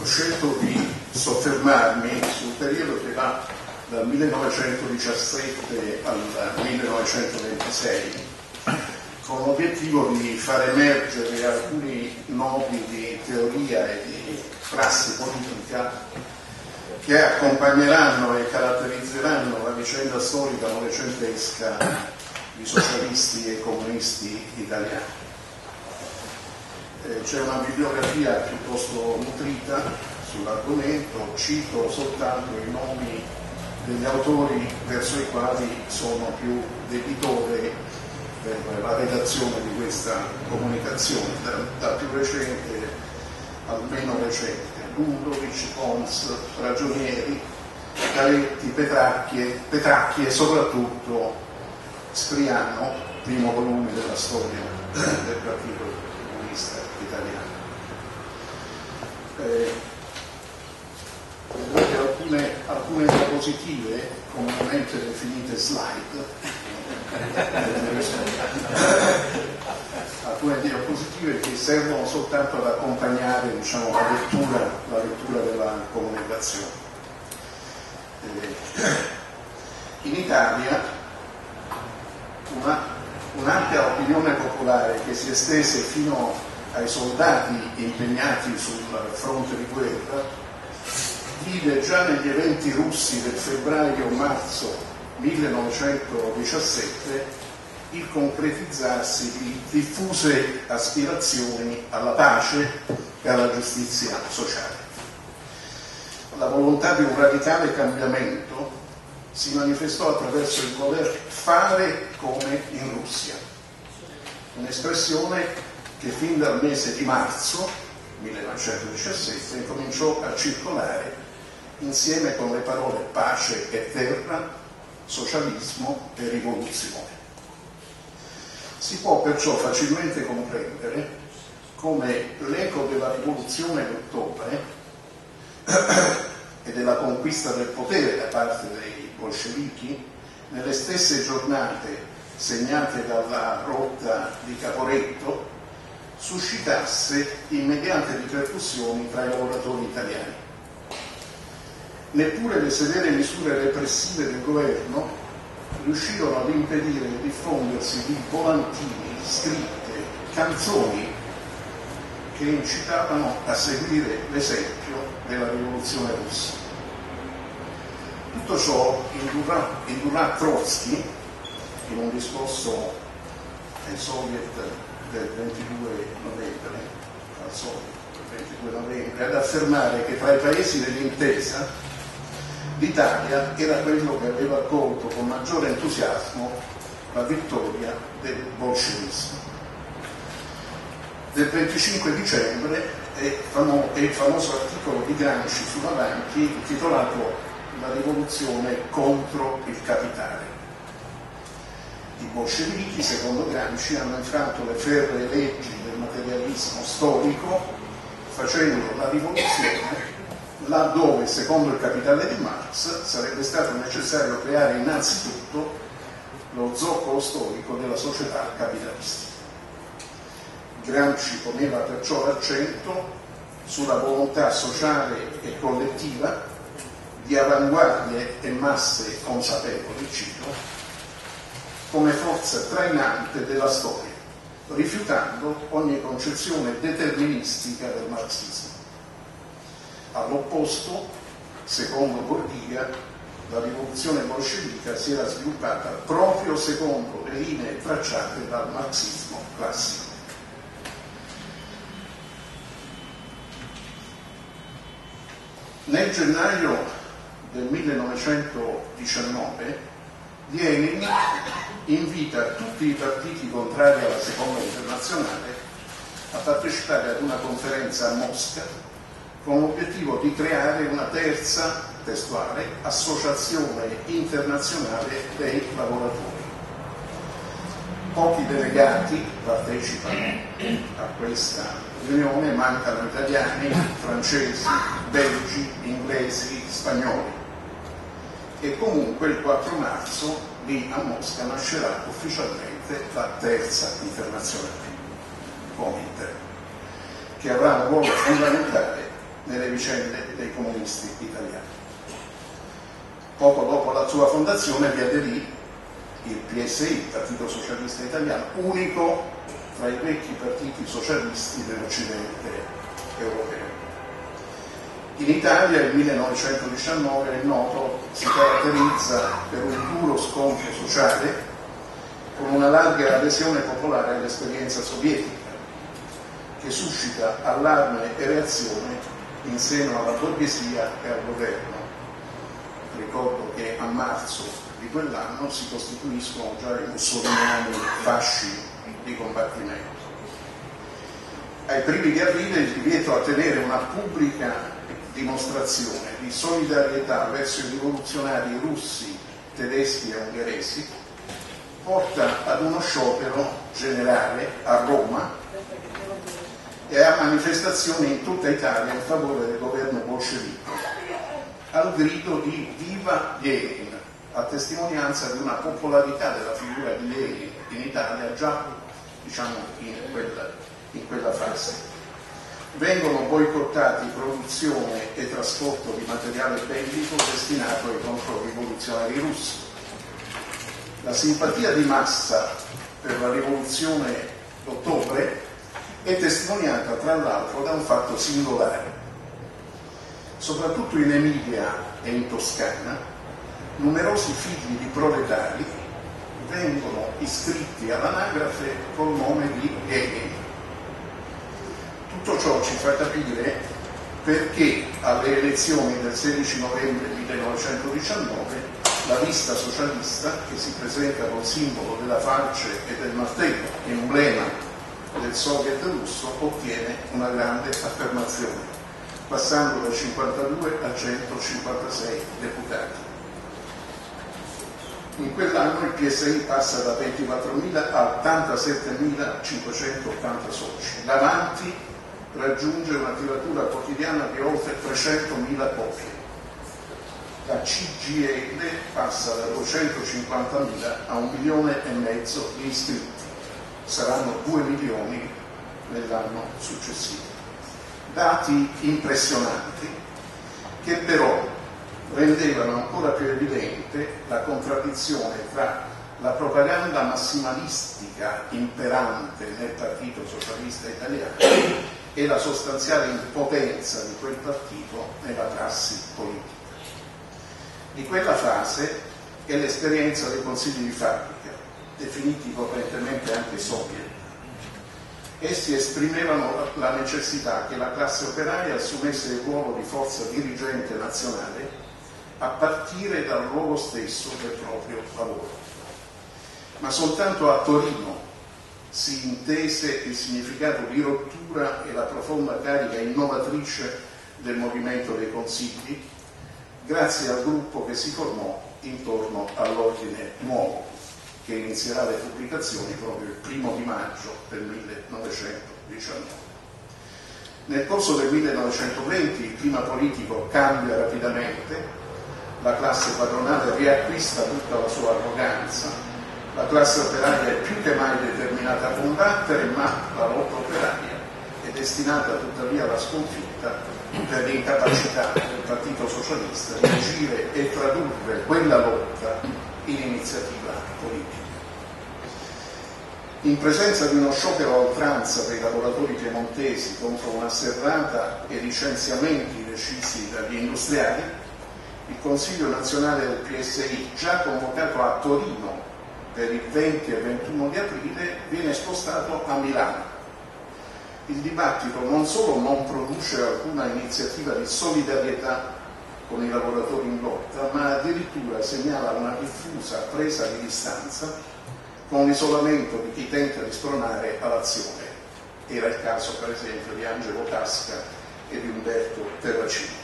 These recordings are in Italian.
ho scelto di soffermarmi sul periodo che va dal 1917 al 1926, con l'obiettivo di far emergere alcuni nodi di teoria e di prassi politica che accompagneranno e caratterizzeranno la vicenda storica novecentesca di socialisti e comunisti italiani. C'è una bibliografia piuttosto nutrita sull'argomento, cito soltanto i nomi degli autori verso i quali sono più debitore per la redazione di questa comunicazione, da più recente al meno recente: Ludovic, Pons, Ragionieri, Caletti, Petracchi e soprattutto Scriano, primo volume della storia del Partito Comunista Italiano. Alcune diapositive, comunemente definite slide, alcune diapositive che servono soltanto ad accompagnare, diciamo, la lettura della comunicazione. In Italia un'ampia opinione popolare che si estese fino ai soldati impegnati sul fronte di guerra vide già negli eventi russi del febbraio-marzo 1917 il concretizzarsi di diffuse aspirazioni alla pace e alla giustizia sociale. La volontà di un radicale cambiamento si manifestò attraverso il voler fare come in Russia, un'espressione che fin dal mese di marzo 1917 cominciò a circolare insieme con le parole pace e terra, socialismo e rivoluzione. Si può perciò facilmente comprendere come l'eco della rivoluzione d'ottobre e della conquista del potere da parte dei bolscevichi, nelle stesse giornate segnate dalla rotta di Caporetto, suscitasse immediate ripercussioni tra i lavoratori italiani. Neppure le severe misure repressive del governo riuscirono ad impedire il diffondersi di volantini, scritte, canzoni che incitavano a seguire l'esempio della rivoluzione russa. Tutto ciò indurrà Trotsky, in un discorso ai Soviet del 22 novembre, ad affermare che tra i paesi dell'intesa l'Italia era quello che aveva accolto con maggiore entusiasmo la vittoria del bolscevismo. Del 25 dicembre è il famoso articolo di Gramsci sull'Avanti intitolato "La rivoluzione contro il capitale". I bolscevichi, secondo Gramsci, hanno infranto le ferree leggi del materialismo storico, facendo la rivoluzione laddove, secondo il Capitale di Marx, sarebbe stato necessario creare innanzitutto lo zoccolo storico della società capitalistica. Gramsci poneva perciò l'accento sulla volontà sociale e collettiva di avanguardie e masse consapevoli, cito, come forza trainante della storia, rifiutando ogni concezione deterministica del marxismo. All'opposto, secondo Bordiga, la rivoluzione bolscevica si era sviluppata proprio secondo le linee tracciate dal marxismo classico. Nel gennaio del 1919 Lenin invita tutti i partiti contrari alla Seconda Internazionale a partecipare ad una conferenza a Mosca con l'obiettivo di creare una terza, testuale, associazione internazionale dei lavoratori. Pochi delegati partecipano a questa riunione, mancano italiani, francesi, belgi, inglesi, spagnoli. E comunque il 4 marzo lì a Mosca nascerà ufficialmente la terza internazionale, Comintern, che avrà un ruolo fondamentale nelle vicende dei comunisti italiani. Poco dopo la sua fondazione vi aderì il PSI, il Partito Socialista Italiano, unico tra i vecchi partiti socialisti dell'Occidente europeo. In Italia il 1919 è noto, si caratterizza per un duro scontro sociale con una larga adesione popolare all'esperienza sovietica, che suscita allarme e reazione in seno alla borghesia e al governo. Ricordo che a marzo di quell'anno si costituiscono già i mussoliniani fasci di combattimento. Ai primi di aprile il divieto a tenere una pubblica dimostrazione di solidarietà verso i rivoluzionari russi, tedeschi e ungheresi porta ad uno sciopero generale a Roma e a manifestazioni in tutta Italia in favore del governo bolscevico, al grido di Viva Lenin, a testimonianza di una popolarità della figura di Lenin in Italia già in quella fase. Vengono boicottati produzione e trasporto di materiale bellico destinato ai controrivoluzionari russi. La simpatia di massa per la rivoluzione d'ottobre è testimoniata tra l'altro da un fatto singolare. Soprattutto in Emilia e in Toscana, numerosi figli di proletari vengono iscritti all'anagrafe col nome di Lenin. Tutto ciò ci fa capire perché alle elezioni del 16 novembre 1919 la lista socialista, che si presenta col simbolo della falce e del martello, emblema del Soviet russo, ottiene una grande affermazione, passando da 52 a 156 deputati. In quell'anno il PSI passa da 24.000 a 87.580 soci. L'Avanti raggiunge una tiratura quotidiana di oltre 300.000 copie. La CGIL passa da 250.000 a 1,5 milioni di iscritti. Saranno 2 milioni nell'anno successivo. Dati impressionanti che però rendevano ancora più evidente la contraddizione tra la propaganda massimalistica imperante nel Partito Socialista Italiano e la sostanziale impotenza di quel partito nella prassi politica. Di quella fase è l'esperienza dei consigli di fabbrica, definiti correntemente anche soviet. Essi esprimevano la necessità che la classe operaia assumesse il ruolo di forza dirigente nazionale a partire dal luogo stesso del proprio lavoro. Ma soltanto a Torino si intese il significato di rottura e la profonda carica innovatrice del movimento dei consigli, grazie al gruppo che si formò intorno all'Ordine Nuovo, che inizierà le pubblicazioni proprio il 1° di maggio del 1919. Nel corso del 1920 il clima politico cambia rapidamente, la classe padronale riacquista tutta la sua arroganza, la classe operaia è più che mai determinata a combattere, ma la lotta operaia è destinata tuttavia alla sconfitta per l'incapacità del Partito Socialista di agire e tradurre quella lotta in iniziativa politica. In presenza di uno sciopero a oltranza dei lavoratori piemontesi contro una serrata e licenziamenti decisi dagli industriali, il Consiglio nazionale del PSI, già convocato a Torino per il 20 e 21 di aprile, viene spostato a Milano. Il dibattito non solo non produce alcuna iniziativa di solidarietà con i lavoratori in lotta, ma addirittura segnala una diffusa presa di distanza con l'isolamento di chi tenta di spronare all'azione. Era il caso per esempio di Angelo Tasca e di Umberto Terracini.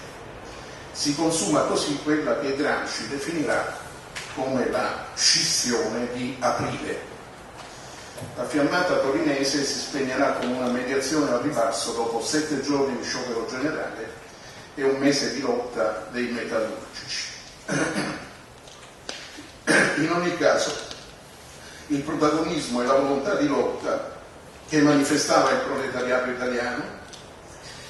Si consuma così quella che Gramsci definirà come la scissione di aprile. La fiammata torinese si spegnerà con una mediazione al ribasso dopo 7 giorni di sciopero generale e un mese di lotta dei metallurgici. In ogni caso, il protagonismo e la volontà di lotta che manifestava il proletariato italiano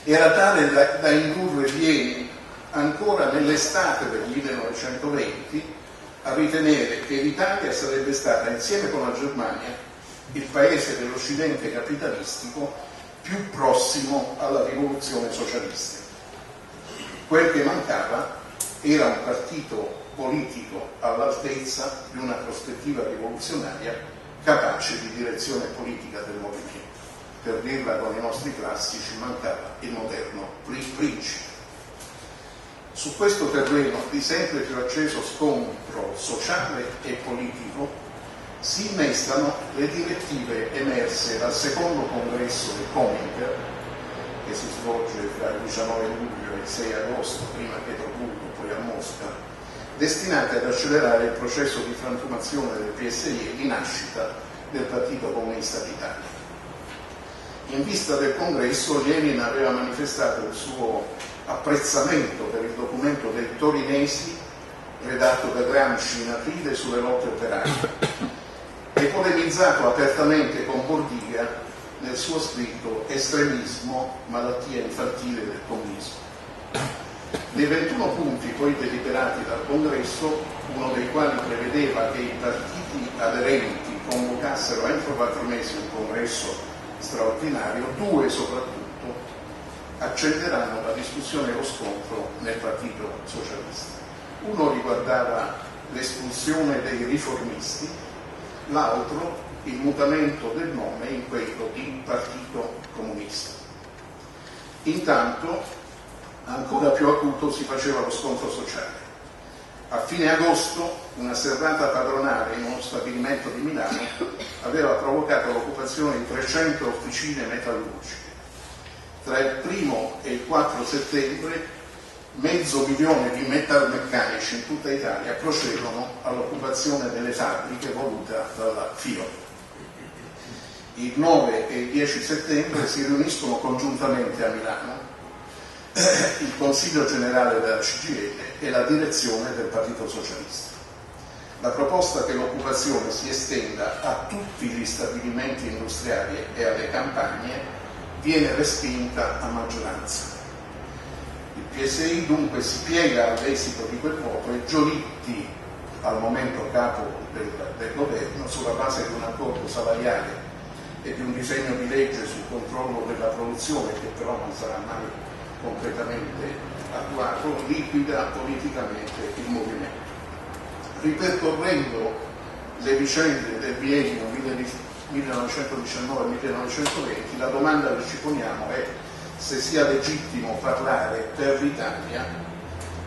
era tale da indurre Lenin ancora nell'estate del 1920 a ritenere che l'Italia sarebbe stata, insieme con la Germania, il paese dell'Occidente capitalistico più prossimo alla rivoluzione socialista. Quel che mancava era un partito politico all'altezza di una prospettiva rivoluzionaria capace di direzione politica del movimento. Per dirla con i nostri classici, mancava il moderno principe. Su questo terreno di sempre più acceso scontro sociale e politico si innestano le direttive emerse dal secondo congresso del Cominter, che si svolge tra il 19 luglio e il 6 agosto, prima a Pietroburgo, poi a Mosca, destinate ad accelerare il processo di frantumazione del PSI e di nascita del Partito Comunista d'Italia. In vista del congresso, Lenin aveva manifestato il suo apprezzamento per il documento dei torinesi redatto da Gramsci in aprile sulle lotte operaie e polemizzato apertamente con Bordiga nel suo scritto Estremismo, malattia infantile del comunismo. Dei 21 punti poi deliberati dal congresso, uno dei quali prevedeva che i partiti aderenti convocassero entro 4 mesi un congresso straordinario, 2 soprattutto accenderanno la discussione e lo scontro nel Partito Socialista. Uno riguardava l'espulsione dei riformisti, l'altro il mutamento del nome in quello di Partito Comunista. Intanto, ancora più acuto si faceva lo scontro sociale. A fine agosto, una serrata padronale in uno stabilimento di Milano aveva provocato l'occupazione di 300 officine metallurgiche. Tra il 1° e il 4 settembre 500.000 di metalmeccanici in tutta Italia procedono all'occupazione delle fabbriche voluta dalla FIOM. Il 9 e il 10 settembre si riuniscono congiuntamente a Milano il Consiglio Generale della CGIL e la direzione del Partito Socialista. La proposta che l'occupazione si estenda a tutti gli stabilimenti industriali e alle campagne viene respinta a maggioranza. Il PSI dunque si piega all'esito di quel voto e Giolitti, al momento capo del governo, sulla base di un accordo salariale e di un disegno di legge sul controllo della produzione, che però non sarà mai completamente attuato, liquida politicamente il movimento. Ripercorrendo le vicende del biennio 1919-1920, la domanda che ci poniamo è se sia legittimo parlare per l'Italia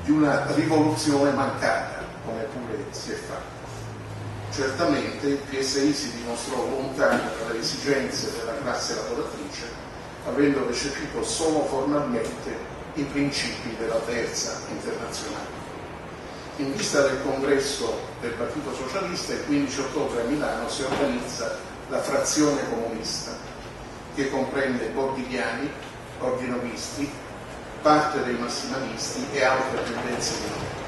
di una rivoluzione mancata, come pure si è fatto. Certamente il PSI si dimostrò lontano dalle esigenze della classe lavoratrice, avendo recepito solo formalmente i principi della terza internazionale. In vista del congresso del Partito Socialista, il 15 ottobre a Milano si organizza la frazione comunista, che comprende bordighiani, ordinovisti, parte dei massimalisti e altre tendenze minori.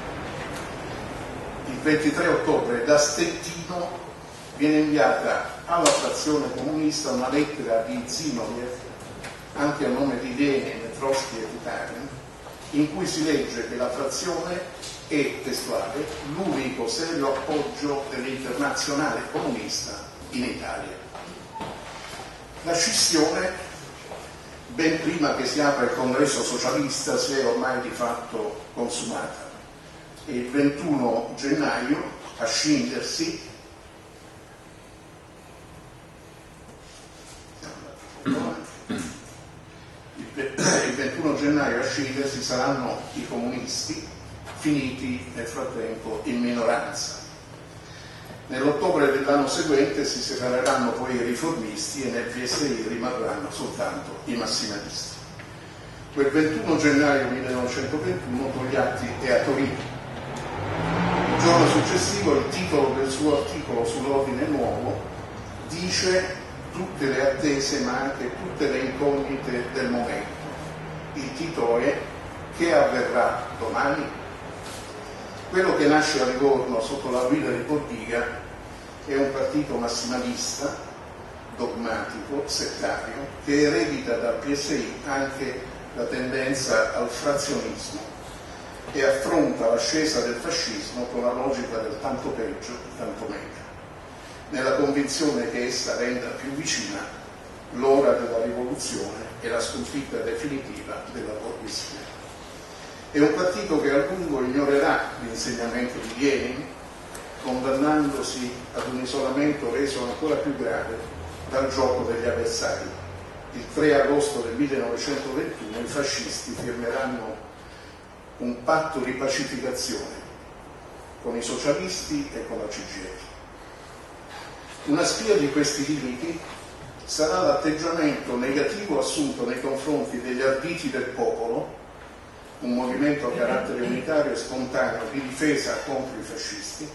Il 23 ottobre da Stettino viene inviata alla frazione comunista una lettera di Zinoviev, anche a nome di Lenin, Trotsky e Bukharin, in cui si legge che la frazione è, testuale, l'unico serio appoggio dell'internazionale comunista in Italia. La scissione, ben prima che si apra il congresso socialista, si è ormai di fatto consumata e il 21 gennaio a scindersi il 21 gennaio a scindersi saranno i comunisti, finiti nel frattempo in minoranza. Nell'ottobre dell'anno seguente si separeranno poi i riformisti e nel PSI rimarranno soltanto i massimalisti. Quel 21 gennaio 1921 Togliatti è a Torino. Il giorno successivo il titolo del suo articolo sull'ordine nuovo dice tutte le attese ma anche tutte le incognite del momento. Il titolo è Che avverrà domani? Quello che nasce a Livorno sotto la guida di Bordiga è un partito massimalista, dogmatico, settario, che eredita dal PSI anche la tendenza al frazionismo e affronta l'ascesa del fascismo con la logica del tanto peggio, tanto meglio, nella convinzione che essa renda più vicina l'ora della rivoluzione e la sconfitta definitiva della borghesia. È un partito che a lungo ignorerà l'insegnamento di Lenin, condannandosi ad un isolamento reso ancora più grave dal gioco degli avversari. Il 3 agosto del 1921 i fascisti firmeranno un patto di pacificazione con i socialisti e con la CGIL. Una spia di questi limiti sarà l'atteggiamento negativo assunto nei confronti degli arditi del popolo, un movimento a carattere unitario e spontaneo di difesa contro i fascisti,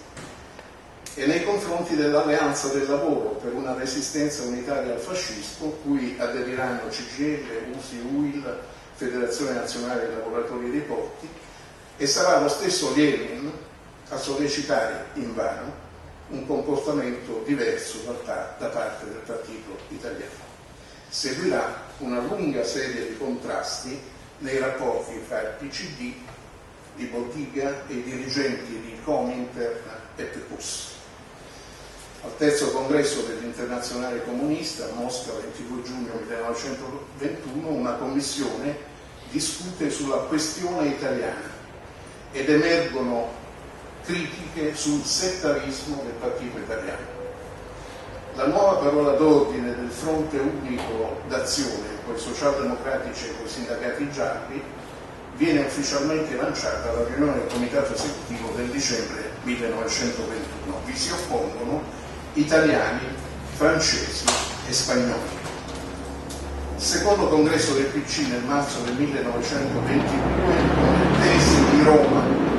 e nei confronti dell'Alleanza del Lavoro per una resistenza unitaria al fascismo, cui aderiranno CGIL, USI, UIL, Federazione Nazionale dei Lavoratori dei Porti, e sarà lo stesso Lenin a sollecitare invano un comportamento diverso da parte del partito italiano. Seguirà una lunga serie di contrasti nei rapporti tra il PCD di Bordiga e i dirigenti di Comintern e PEPUS. Al terzo congresso dell'Internazionale Comunista a Mosca, 22 giugno 1921, una commissione discute sulla questione italiana ed emergono critiche sul settarismo del partito italiano. La nuova parola d'ordine del fronte unico d'azione con i socialdemocratici e con i sindacati gialli viene ufficialmente lanciata alla riunione del comitato esecutivo del dicembre 1921. Vi si oppongono italiani, francesi e spagnoli. Il secondo congresso del PC nel marzo del 1922, con le tesi di Roma,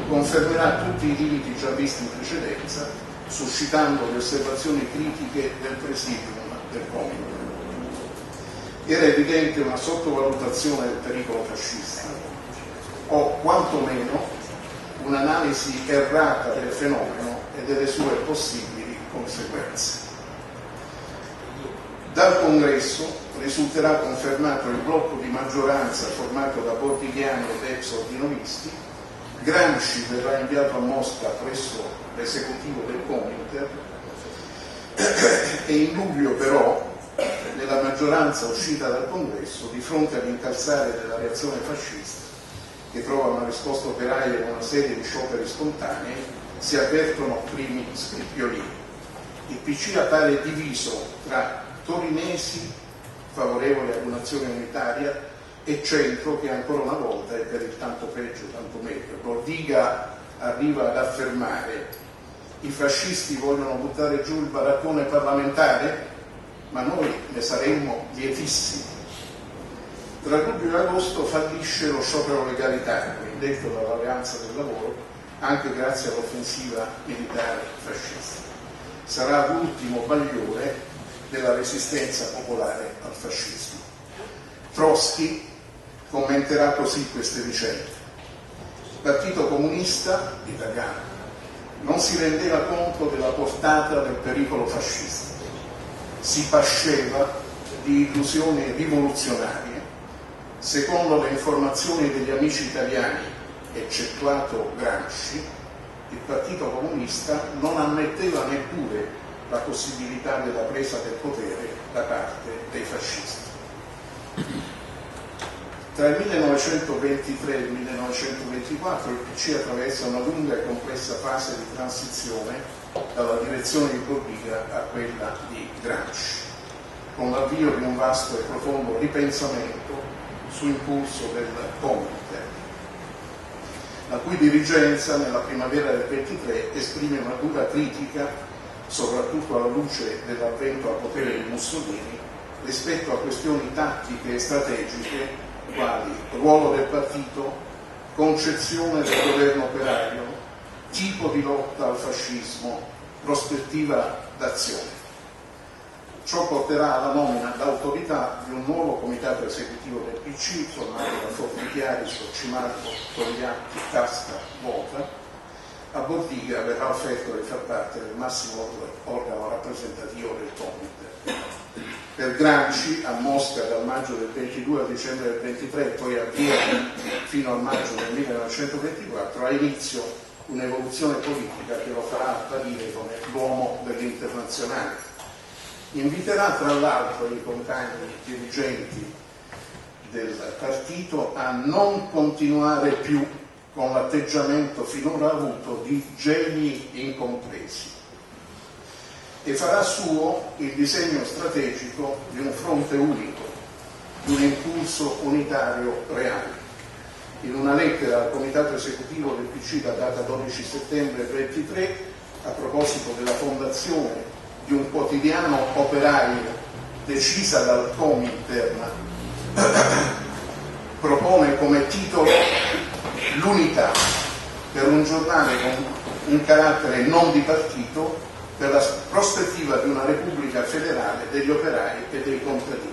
confermerà tutti i limiti già visti in precedenza, suscitando le osservazioni critiche del presidium del Comitato. Era evidente una sottovalutazione del pericolo fascista, o quantomeno un'analisi errata del fenomeno e delle sue possibili conseguenze. Dal congresso risulterà confermato il blocco di maggioranza formato da bordighiani ed ex ordinovisti. Gramsci verrà inviato a Mosca presso l'esecutivo del Comintern e in luglio però, nella maggioranza uscita dal congresso, di fronte all'incalzare della reazione fascista, che trova una risposta operaia con una serie di scioperi spontanei, si avvertono primi scricchiolini. Il PC appare diviso tra torinesi favorevoli ad un'azione unitaria e centro che ancora una volta è per il tanto peggio, tanto meglio. Bordiga arriva ad affermare: i fascisti vogliono buttare giù il baraccone parlamentare, ma noi ne saremmo lietissimi. Tra luglio e agosto fallisce lo sciopero legalitario indetto dall'Alleanza del Lavoro, anche grazie all'offensiva militare fascista. Sarà l'ultimo bagliore della resistenza popolare al fascismo. Trotsky commenterà così queste vicende: il Partito Comunista italiano non si rendeva conto della portata del pericolo fascista, si pasceva di illusioni rivoluzionarie. Secondo le informazioni degli amici italiani, eccettuato Gramsci, il Partito Comunista non ammetteva neppure la possibilità della presa del potere da parte dei fascisti. Tra il 1923 e il 1924 il PC attraversa una lunga e complessa fase di transizione dalla direzione di Bordiga a quella di Gramsci, con l'avvio di un vasto e profondo ripensamento su impulso del Comintern, la cui dirigenza nella primavera del 23 esprime una dura critica, soprattutto alla luce dell'avvento al potere di Mussolini, rispetto a questioni tattiche e strategiche quali ruolo del partito, concezione del governo operario, tipo di lotta al fascismo, prospettiva d'azione. Ciò porterà alla nomina d'autorità di un nuovo comitato esecutivo del PC, formato da Formichiari, Socimarco, Togliatti, Casca, Vota. A Bordiga verrà offerto di far parte del massimo organo rappresentativo del Comintern. Per Gramsci a Mosca dal maggio del 22 al dicembre del 23 e poi a Vienna fino al maggio del 1924 ha inizio un'evoluzione politica che lo farà apparire come l'uomo dell'internazionale. Inviterà tra l'altro i compagni dirigenti del partito a non continuare più con l'atteggiamento finora avuto di geni incompresi e farà suo il disegno strategico di un fronte unico, di un impulso unitario reale. In una lettera al comitato esecutivo del PC da data 12 settembre 23, a proposito della fondazione di un quotidiano operaio decisa dal Comintern, propone come titolo l'unità per un giornale con un carattere non di partito per la prospettiva di una repubblica federale degli operai e dei contadini.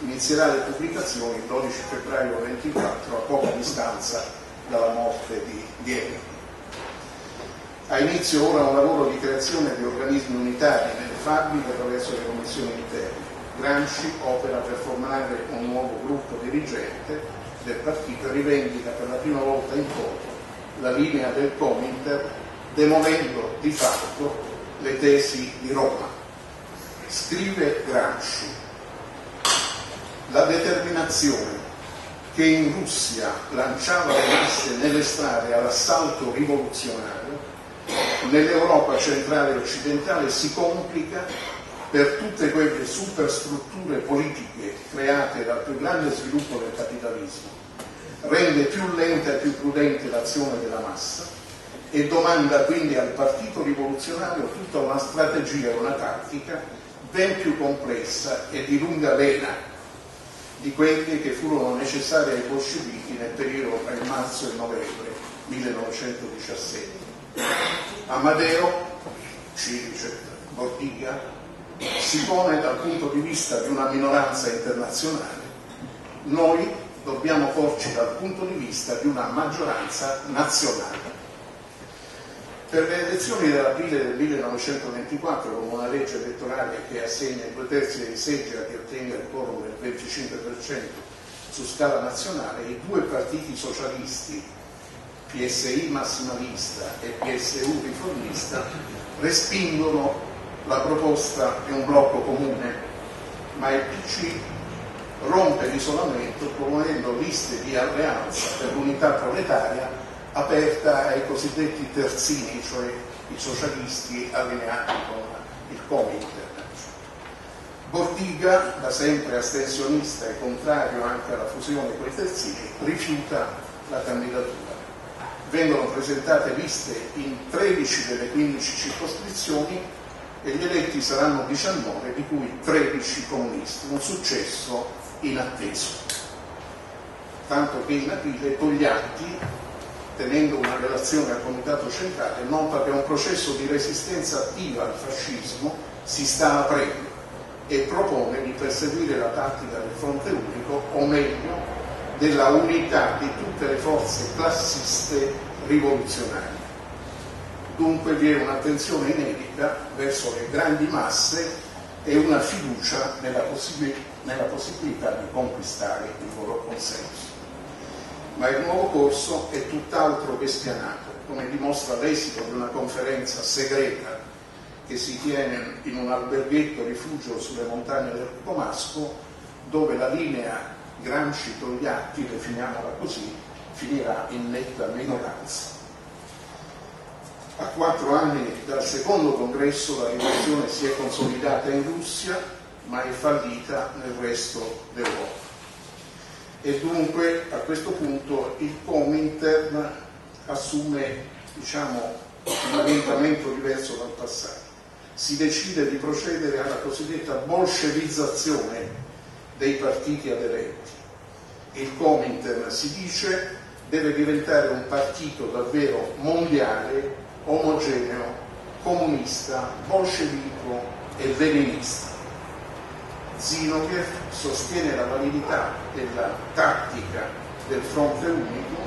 Inizierà le pubblicazioni il 12 febbraio 24 a poca distanza dalla morte di Elena. Ha inizio ora un lavoro di creazione di organismi unitari nelle fabbriche attraverso le commissioni interne. Gramsci opera per formare un nuovo gruppo dirigente del partito e rivendica per la prima volta in toto la linea del Comintern, demolendo di fatto le tesi di Roma. Scrive Gramsci: la determinazione che in Russia lanciava le masse nelle strade all'assalto rivoluzionario, nell'Europa centrale e occidentale si complica per tutte quelle superstrutture politiche create dal più grande sviluppo del capitalismo, rende più lenta e più prudente l'azione della massa e domanda quindi al partito rivoluzionario tutta una strategia e una tattica ben più complessa e di lunga vena di quelle che furono necessarie ai bolscevichi nel periodo tra il marzo e il novembre 1917. Amadeo, ci dice Bordiga, si pone dal punto di vista di una minoranza internazionale, noi dobbiamo porci dal punto di vista di una maggioranza nazionale. Per le elezioni dell'aprile del 1924, con una legge elettorale che assegna i 2/3 dei seggi a chi ottenga il quorum del 25% su scala nazionale, i due partiti socialisti, PSI massimalista e PSU riformista, respingono la proposta di un blocco comune, ma il PC rompe l'isolamento proponendo liste di alleanza per l'unità proletaria aperta ai cosiddetti terzini, cioè i socialisti allineati con il Comintern. Bordiga, da sempre astensionista e contrario anche alla fusione con i terzini, rifiuta la candidatura. Vengono presentate liste in 13 delle 15 circoscrizioni e gli eletti saranno 19, di cui 13 comunisti, un successo inatteso. Tanto che in aprile Togliatti, tenendo una relazione al Comitato Centrale, nota che un processo di resistenza attiva al fascismo si sta aprendo e propone di perseguire la tattica del fronte unico, o meglio, della unità di tutte le forze classiste rivoluzionarie. Dunque vi è un'attenzione inedita verso le grandi masse e una fiducia nella possibilità di conquistare il loro consenso. Ma il nuovo corso è tutt'altro che spianato, come dimostra l'esito di una conferenza segreta che si tiene in un alberghetto rifugio sulle montagne del Comasco, dove la linea Gramsci-Togliatti, definiamola così, finirà in netta minoranza. A 4 anni dal secondo congresso la rivoluzione si è consolidata in Russia, ma è fallita nel resto d'Europa. E dunque a questo punto il Comintern assume, un orientamento diverso dal passato. Si decide di procedere alla cosiddetta bolscevizzazione dei partiti aderenti. Il Comintern, si dice, deve diventare un partito davvero mondiale, omogeneo, comunista, bolscevico e leninista. Zinoviev sostiene la validità della tattica del fronte unico,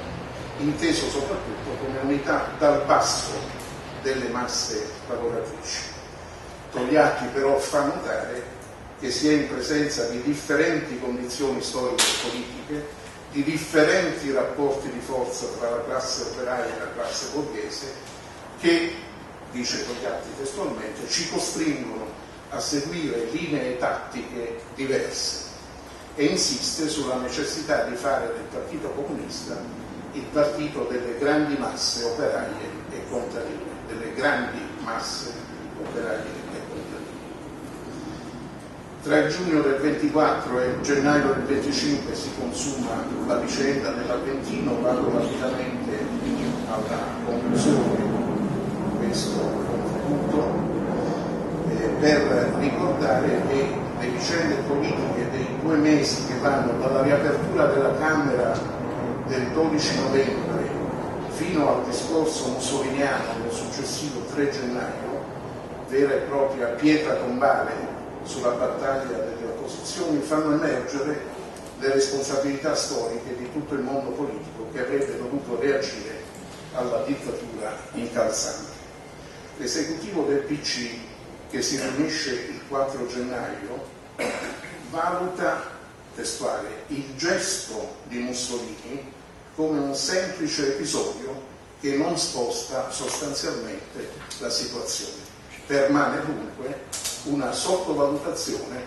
inteso soprattutto come unità dal basso delle masse lavoratrici. Togliatti però fa notare che si è in presenza di differenti condizioni storiche e politiche, di differenti rapporti di forza tra la classe operaia e la classe borghese, che, dice Togliatti testualmente, ci costringono a seguire linee tattiche diverse, e insiste sulla necessità di fare del Partito Comunista il partito delle grandi masse operaie e contadine, delle grandi masse operaie e contadine. Tra il giugno del 24 e il gennaio del 25 si consuma la vicenda dell'Aventino. Vado rapidamente alla conclusione di questo contributo per ricordare che le vicende politiche dei 2 mesi che vanno dalla riapertura della Camera del 12 novembre fino al discorso mussoliniano del successivo 3 gennaio, vera e propria pietra tombale sulla battaglia delle opposizioni, fanno emergere le responsabilità storiche di tutto il mondo politico che avrebbe dovuto reagire alla dittatura incalzante. L'esecutivo del PC, che si riunisce il 4 gennaio, valuta, testuale, il gesto di Mussolini come un semplice episodio che non sposta sostanzialmente la situazione. Permane dunque una sottovalutazione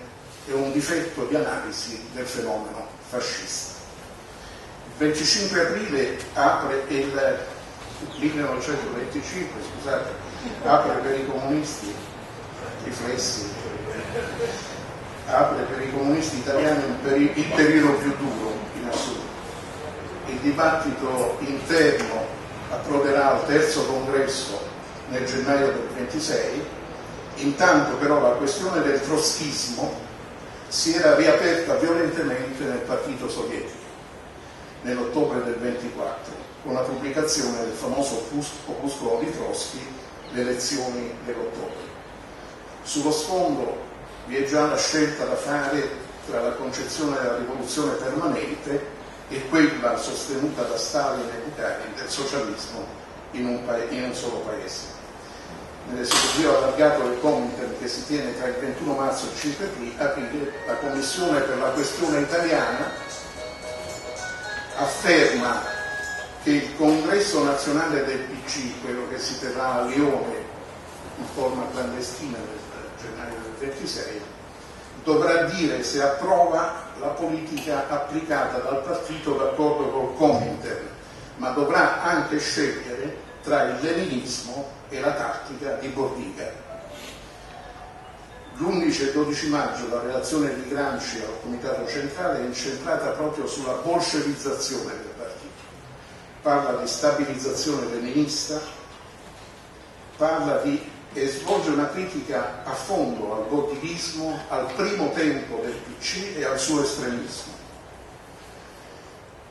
e un difetto di analisi del fenomeno fascista. Il 25 aprile apre il 1925, apre per i comunisti riflessi, apre per i comunisti italiani il periodo più duro in assoluto. Il dibattito interno approderà al 3° congresso nel gennaio del 26, intanto però la questione del trotskismo si era riaperta violentemente nel partito sovietico nell'ottobre del 24, con la pubblicazione del famoso opuscolo di Trotsky, Le elezioni dell'ottobre. Sullo sfondo vi è già la scelta da fare tra la concezione della rivoluzione permanente e quella sostenuta da Stalin e Bukharin del socialismo in un solo paese. Nell'esecutivo allargato del Comintern, che si tiene tra il 21 marzo e il 5 aprile, la Commissione per la questione italiana afferma che il congresso nazionale del PC, quello che si terrà a Lione in forma clandestina nel gennaio del 26, dovrà dire se approva la politica applicata dal partito d'accordo col Comintern, ma dovrà anche scegliere tra il leninismo e la tattica di Bordiga. L'11 e 12 maggio la relazione di Gramsci al Comitato Centrale è incentrata proprio sulla bolscevizzazione del partito. Parla di stabilizzazione leninista, e svolge una critica a fondo al bordighismo, al primo tempo del PC e al suo estremismo.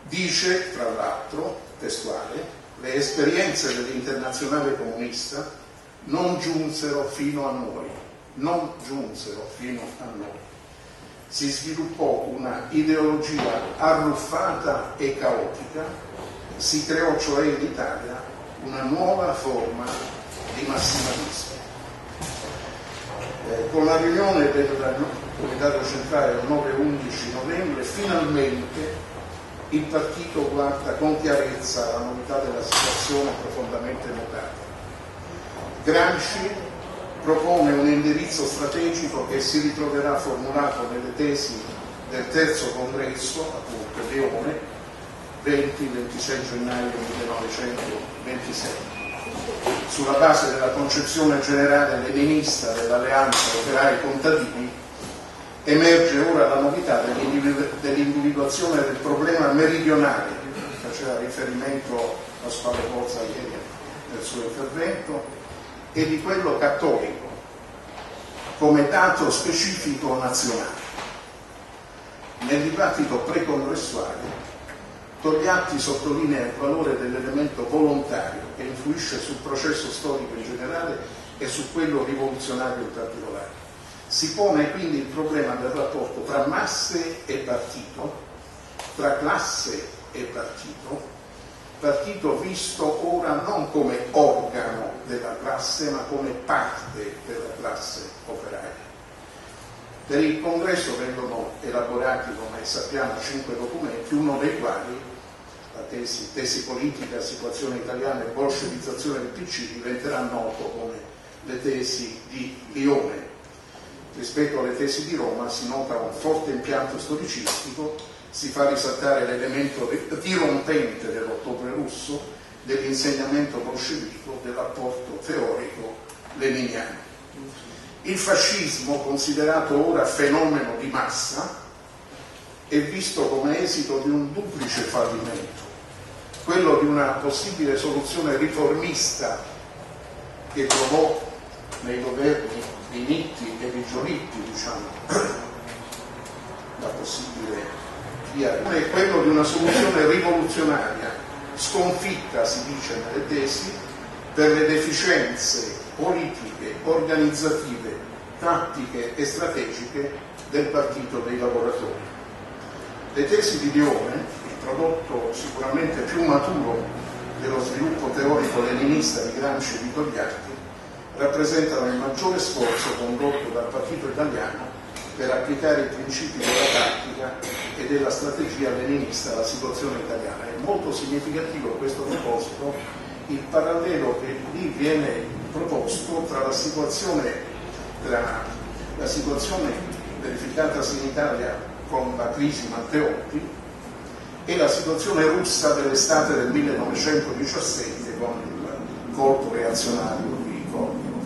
Dice, tra l'altro, testuale, le esperienze dell'Internazionale comunista non giunsero fino a noi. Si sviluppò una ideologia arruffata e caotica, si creò cioè in Italia una nuova forma di massimalismo. Con la riunione del Comitato Centrale del 9-11 novembre finalmente il partito guarda con chiarezza la novità della situazione profondamente mutata. Gramsci propone un indirizzo strategico che si ritroverà formulato nelle tesi del 3° congresso, appunto Lione, 20-26 gennaio 1926. Sulla base della concezione generale leninista dell'alleanza operai-contadini, emerge ora la novità dell'individuazione del problema meridionale, faceva riferimento a Pasquale Pozza ieri nel suo intervento, e di quello cattolico come dato specifico nazionale. Nel dibattito precongressuale Togliatti sottolinea il valore dell'elemento volontario che influisce sul processo storico in generale e su quello rivoluzionario in particolare. Si pone quindi il problema del rapporto tra masse e partito, tra classe e partito visto ora non come organo della classe ma come parte della classe operaia. Per il congresso vengono elaborati, come sappiamo, 5 documenti, uno dei quali, la tesi politica, situazione italiana e bolscevizzazione del PC, diventerà noto come le tesi di Lione. Rispetto alle tesi di Roma si nota un forte impianto storicistico, si fa risaltare l'elemento dirompente dell'ottobre russo, dell'insegnamento bolscevico, dell'apporto teorico leniniano. Il fascismo, considerato ora fenomeno di massa, è visto come esito di un duplice fallimento, quello di una possibile soluzione riformista che trovò nei governi di Nitti e di Giolitti, diciamo, la possibile via, è quello di una soluzione rivoluzionaria, sconfitta, si dice nelle tesi, per le deficienze politiche, organizzative, tattiche e strategiche del Partito dei Lavoratori. Le tesi di Lione, il prodotto sicuramente più maturo dello sviluppo teorico leninista di Gramsci e di Togliatti, rappresentano il maggiore sforzo condotto dal Partito Italiano per applicare i principi della tattica e della strategia leninista alla situazione italiana. È molto significativo a questo proposito il parallelo che lì viene proposto tra la situazione verificatasi in Italia con la crisi Matteotti e la situazione russa dell'estate del 1917 con il colpo reazionario di Kornilov.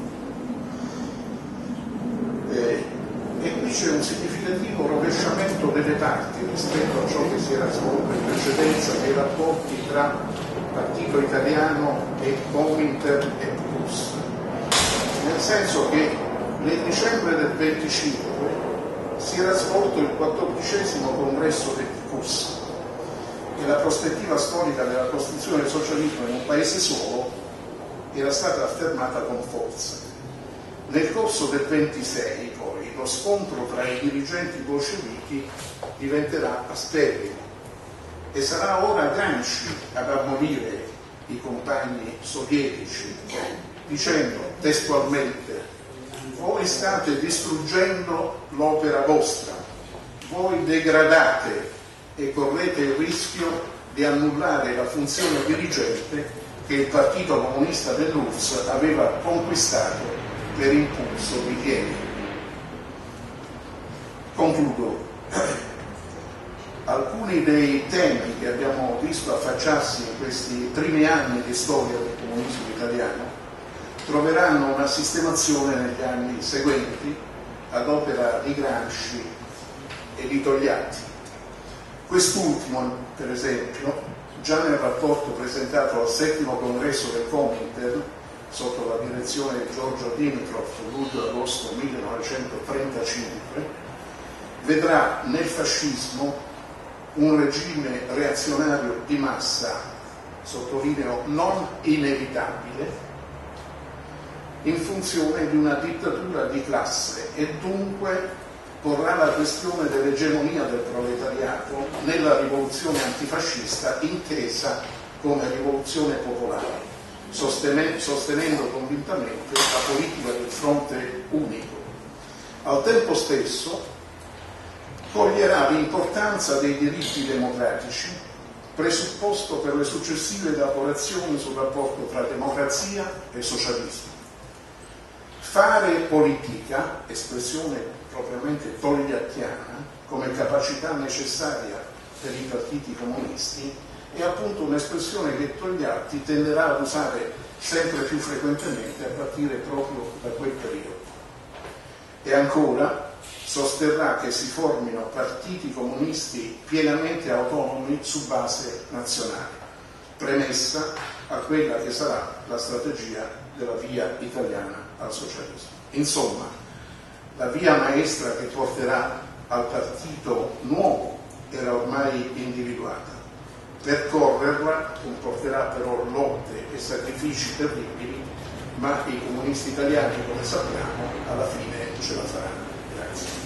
E qui c'è un significativo rovesciamento delle parti rispetto a ciò che si era svolto in precedenza dei rapporti tra Partito Italiano e Cominter e PUS, nel senso che nel dicembre del 25 si era svolto il 14° congresso del PUS e la prospettiva storica della costruzione del socialismo in un paese solo era stata affermata con forza. Nel corso del 26 poi lo scontro tra i dirigenti bolscevichi diventerà aspergine e sarà ora Gramsci ad ammonire i compagni sovietici dicendo testualmente: voi state distruggendo l'opera vostra, voi degradate e correte il rischio di annullare la funzione dirigente che il Partito Comunista dell'URSS aveva conquistato per impulso di Lenin. Concludo. Alcuni dei temi che abbiamo visto affacciarsi in questi primi anni di storia del comunismo italiano troveranno una sistemazione negli anni seguenti ad opera di Gramsci e di Togliatti. Quest'ultimo, per esempio, già nel rapporto presentato al 7° congresso del Comintern sotto la direzione di Giorgio Dimitrov luglio-agosto 1935, vedrà nel fascismo un regime reazionario di massa, sottolineo non inevitabile, in funzione di una dittatura di classe e dunque porrà la questione dell'egemonia del proletariato nella rivoluzione antifascista intesa come rivoluzione popolare, sostenendo convintamente la politica del fronte unico. Al tempo stesso coglierà l'importanza dei diritti democratici, presupposto per le successive elaborazioni sul rapporto tra democrazia e socialismo. Fare politica, espressione propriamente togliattiana, come capacità necessaria per i partiti comunisti, è appunto un'espressione che Togliatti tenderà ad usare sempre più frequentemente a partire proprio da quel periodo. E ancora sosterrà che si formino partiti comunisti pienamente autonomi su base nazionale, premessa a quella che sarà la strategia della via italiana al socialismo. Insomma, la via maestra che porterà al partito nuovo era ormai individuata. Percorrerla comporterà però lotte e sacrifici terribili, ma i comunisti italiani, come sappiamo, alla fine ce la faranno. Grazie.